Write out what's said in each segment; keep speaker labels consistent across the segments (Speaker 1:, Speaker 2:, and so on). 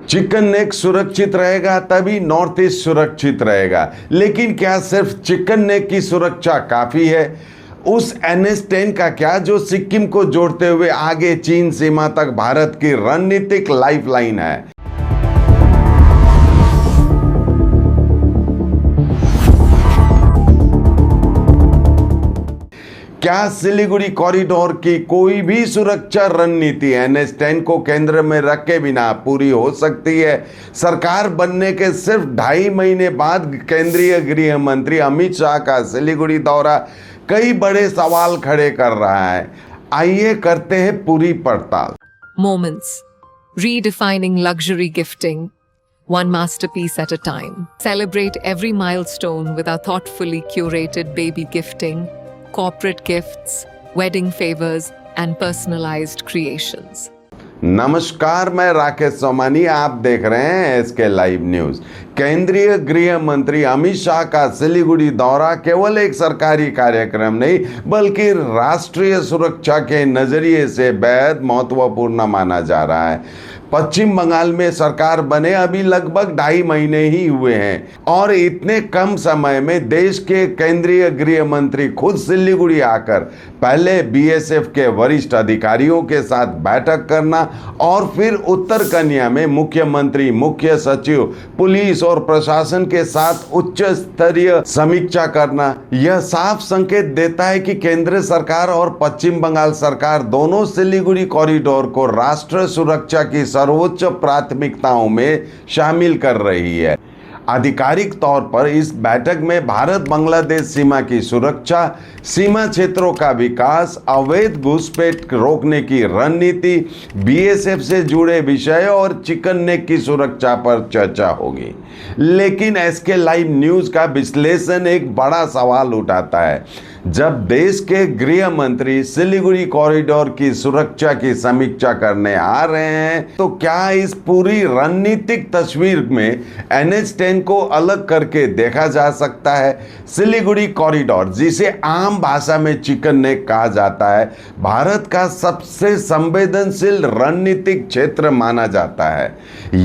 Speaker 1: Chicken neck सुरक्षित रहेगा तभी नॉर्थ ईस्ट सुरक्षित रहेगा। लेकिन क्या सिर्फ चिकन नेक की सुरक्षा काफी है? उस NH-10 का क्या, जो सिक्किम को जोड़ते हुए आगे चीन सीमा तक भारत की रणनीतिक लाइफलाइन है। क्या सिलीगुड़ी कॉरिडोर की कोई भी सुरक्षा रणनीति NH-10 को केंद्र में रखे बिना पूरी हो सकती है? सरकार बनने के सिर्फ 2.5 महीने बाद केंद्रीय गृह मंत्री अमित शाह का सिलीगुड़ी दौरा कई बड़े सवाल खड़े कर रहा है। आइए करते हैं पूरी पड़ताल।
Speaker 2: Moments. Redefining luxury gifting. One masterpiece at a time. Celebrate every milestone with our thoughtfully curated baby gifting, corporate gifts, wedding favors, and personalized creations.
Speaker 1: नमस्कार, मैं राकेश सोमानी, आप देख रहे हैं SK लाइव न्यूज। केंद्रीय गृह मंत्री अमित शाह का सिलीगुड़ी दौरा केवल एक सरकारी कार्यक्रम नहीं बल्कि राष्ट्रीय सुरक्षा के नजरिए से बेहद महत्वपूर्ण माना जा रहा है। पश्चिम बंगाल में सरकार बने अभी लगभग 2.5 महीने ही हुए हैं और इतने कम समय में देश के केंद्रीय गृह मंत्री खुद सिलीगुड़ी आकर पहले BSF के वरिष्ठ अधिकारियों के साथ बैठक करना और फिर उत्तर कन्या में मुख्यमंत्री, मुख्य सचिव, पुलिस और प्रशासन के साथ उच्च स्तरीय समीक्षा करना, यह साफ संकेत देता है कि केंद्र सरकार और पश्चिम बंगाल सरकार दोनों सिलीगुड़ी कॉरिडोर को राष्ट्र सुरक्षा की सर्वोच्च प्राथमिकताओं में शामिल कर रही है। आधिकारिक तौर पर इस बैठक में भारत बांग्लादेश सीमा की सुरक्षा, सीमा क्षेत्रों का विकास, अवैध घुसपैठ रोकने की रणनीति, BSF से जुड़े विषय और चिकन नेक की सुरक्षा पर चर्चा होगी। लेकिन SK लाइव न्यूज का विश्लेषण एक बड़ा सवाल उठाता है। जब देश के गृह मंत्री सिलीगुड़ी कॉरिडोर की सुरक्षा की समीक्षा करने आ रहे हैं तो क्या इस पूरी रणनीतिक तस्वीर में NH-10 को अलग करके देखा जा सकता है? सिलीगुड़ी कॉरिडोर, जिसे आम भाषा में चिकन नेक कहा जाता है, भारत का सबसे संवेदनशील रणनीतिक क्षेत्र माना जाता है।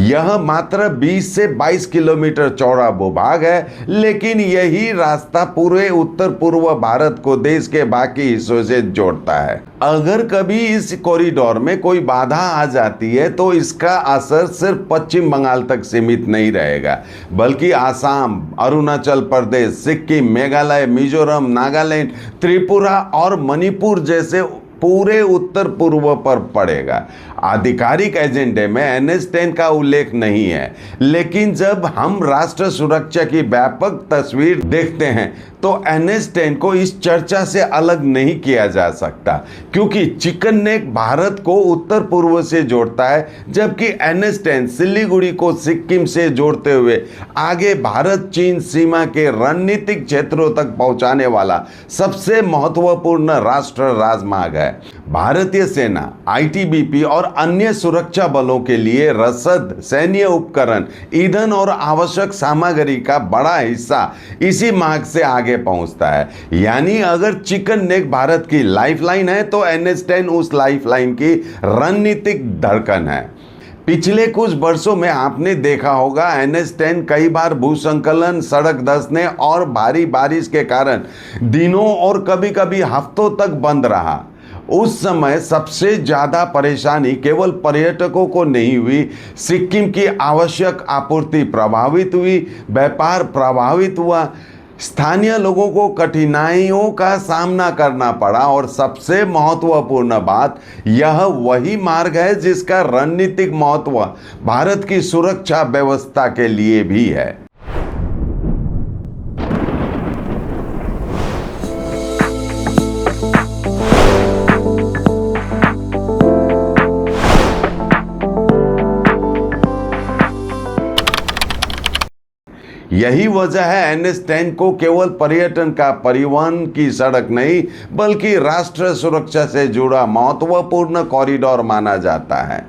Speaker 1: यह मात्र 20 से 22 किलोमीटर चौड़ा भूभाग है, लेकिन यही रास्ता पूरे उत्तर पूर्व भारत को देश के बाकी हिस्सों से जोड़ता है। अगर कभी इस कॉरिडोर में कोई बाधा आ जाती है तो इसका असर सिर्फ पश्चिम बंगाल तक सीमित नहीं रहेगा, बल्कि आसाम, अरुणाचल प्रदेश, सिक्किम, मेघालय, मिजोरम, नागालैंड, त्रिपुरा और मणिपुर जैसे पूरे उत्तर पूर्व पर पड़ेगा। आधिकारिक एजेंडे में NH-10 का उल्लेख नहीं है, लेकिन जब हम राष्ट्र सुरक्षा की व्यापक तस्वीर देखते हैं तो NH-10 को इस चर्चा से अलग नहीं किया जा सकता, क्योंकि चिकन नेक भारत को उत्तर पूर्व से जोड़ता है, जबकि NH-10 सिलीगुड़ी को सिक्किम से जोड़ते हुए आगे भारत चीन सीमा के रणनीतिक क्षेत्रों तक पहुंचाने वाला सबसे महत्वपूर्ण राष्ट्र राजमार्ग है। भारतीय सेना, ITBP और अन्य सुरक्षा बलों के लिए रसद, सैन्य उपकरण, ईंधन और आवश्यक सामग्री का बड़ा हिस्सा इसी मार्ग से आगे पहुंचता है। यानी अगर चिकन नेक भारत की लाइफलाइन है तो NH-10 उस लाइफलाइन की रणनीतिक धड़कन है। पिछले कुछ वर्षों में आपने देखा होगा NH-10 कई बार भूस्खलन, सड़क धंसने और भारी बारिश के कारण दिनों और कभी-कभी हफ्तों तक बंद रहा। उस समय सबसे ज़्यादा परेशानी केवल पर्यटकों को नहीं हुई, सिक्किम की आवश्यक आपूर्ति प्रभावित हुई, व्यापार प्रभावित हुआ, स्थानीय लोगों को कठिनाइयों का सामना करना पड़ा और सबसे महत्वपूर्ण बात, यह वही मार्ग है जिसका रणनीतिक महत्व भारत की सुरक्षा व्यवस्था के लिए भी है। यही वजह है NH-10 को केवल पर्यटन का परिवहन की सड़क नहीं बल्कि राष्ट्र सुरक्षा से जुड़ा महत्वपूर्ण कॉरिडोर माना जाता है।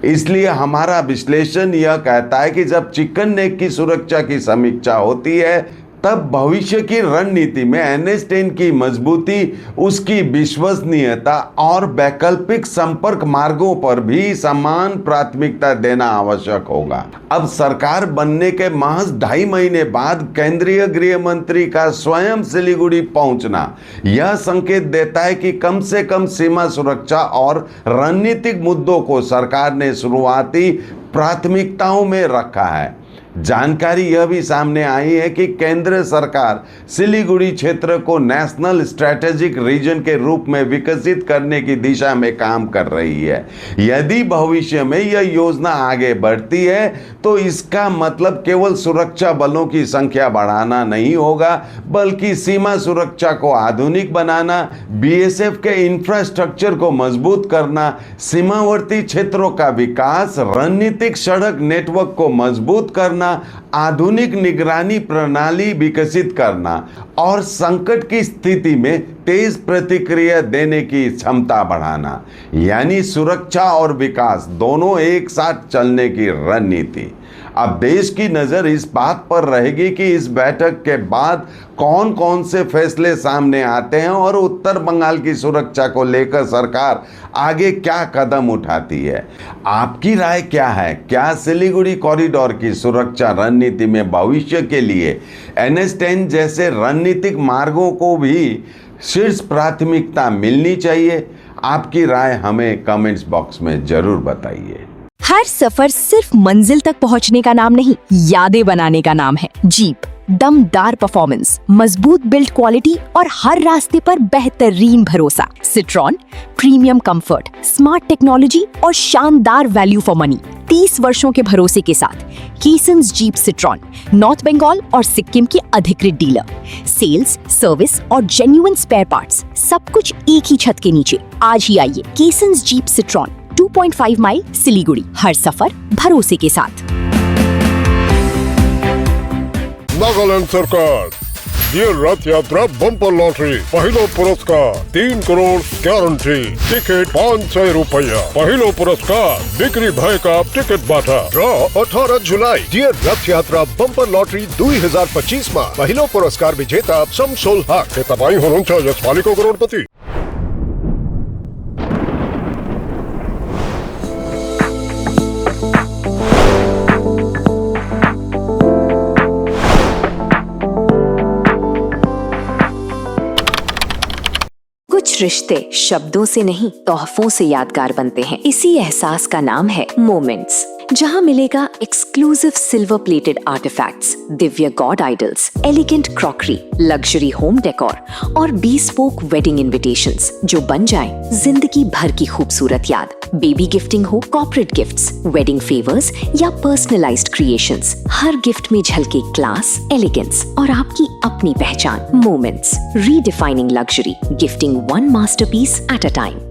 Speaker 1: इसलिए हमारा विश्लेषण यह कहता है कि जब चिकन नेक की सुरक्षा की समीक्षा होती है तब भविष्य की रणनीति में NH10 की मजबूती, उसकी विश्वसनीयता और वैकल्पिक संपर्क मार्गों पर भी समान प्राथमिकता देना आवश्यक होगा। अब सरकार बनने के महज 2.5 महीने बाद केंद्रीय गृह मंत्री का स्वयं सिलीगुड़ी पहुंचना यह संकेत देता है कि कम से कम सीमा सुरक्षा और रणनीतिक मुद्दों को सरकार ने शुरुआती प्राथमिकताओं में रखा है। जानकारी यह भी सामने आई है कि केंद्र सरकार सिलीगुड़ी क्षेत्र को नेशनल स्ट्रेटेजिक रीजन के रूप में विकसित करने की दिशा में काम कर रही है। यदि भविष्य में यह योजना आगे बढ़ती है तो इसका मतलब केवल सुरक्षा बलों की संख्या बढ़ाना नहीं होगा, बल्कि सीमा सुरक्षा को आधुनिक बनाना, BSF के इंफ्रास्ट्रक्चर को मजबूत करना, सीमावर्ती क्षेत्रों का विकास, रणनीतिक सड़क नेटवर्क को मजबूत करना, आधुनिक निगरानी प्रणाली विकसित करना और संकट की स्थिति में तेज प्रतिक्रिया देने की क्षमता बढ़ाना, यानी सुरक्षा और विकास दोनों एक साथ चलने की रणनीति। अब देश की नजर इस बात पर रहेगी कि इस बैठक के बाद कौन कौन से फैसले सामने आते हैं और उत्तर बंगाल की सुरक्षा को लेकर सरकार आगे क्या कदम उठाती है। आपकी राय क्या है? क्या सिलीगुड़ी कॉरिडोर की सुरक्षा रणनीति में भविष्य के लिए NH10 जैसे रणनीतिक मार्गों को भी शीर्ष प्राथमिकता मिलनी चाहिए? आपकी राय हमें कमेंट्स बॉक्स में जरूर बताइए।
Speaker 3: हर सफर सिर्फ मंजिल तक पहुंचने का नाम नहीं, यादें बनाने का नाम है। जीप, दमदार परफॉर्मेंस, मजबूत बिल्ड क्वालिटी और हर रास्ते पर बेहतरीन भरोसा। Citroen, premium comfort, smart technology और शानदार वैल्यू फॉर मनी। 30 वर्षों के भरोसे के साथ केसन्स जीप सिट्रॉन, नॉर्थ बंगाल और सिक्किम की अधिकृत डीलर। सेल्स, सर्विस और जेन्युइन स्पेयर पार्ट्स, सब कुछ एक ही छत के नीचे। आज ही आइए केसन्स जीप सिट्रॉन, 2.5 माइल सिलीगुड़ी। हर सफर भरोसे के साथ।
Speaker 4: नागालैंड सरकार ये रथ यात्रा बम्पर लॉटरी, पहिलो पुरस्कार 3 करोड़ गारंटी, टिकट 500 रुपया, पहिलो पुरस्कार बिक्री भएका टिकट बाटा।
Speaker 5: ड्र 18 जुलाई डियर रथ यात्रा बम्पर लॉटरी 2025 मा पहिलो पुरस्कार विजेता शमसोल हक।
Speaker 4: के तपाईँ हुनुहुन्छ यसपालिको करोडपति।
Speaker 3: कुछ रिश्ते शब्दों से नहीं, तोहफों से यादगार बनते हैं। इसी एहसास का नाम है मोमेंट्स, जहां मिलेगा exclusive silver plated artefacts, Divya God idols, elegant crockery, luxury home decor और bespoke वेडिंग इनविटेशंस जो बन जाए जिंदगी भर की खूबसूरत याद। बेबी गिफ्टिंग हो, कॉर्पोरेट गिफ्ट्स, वेडिंग फेवर्स या पर्सनलाइज्ड क्रिएशंस, हर गिफ्ट में झलके क्लास, एलिगेंस और आपकी अपनी पहचान। Moments, redefining luxury, gifting one masterpiece at a time।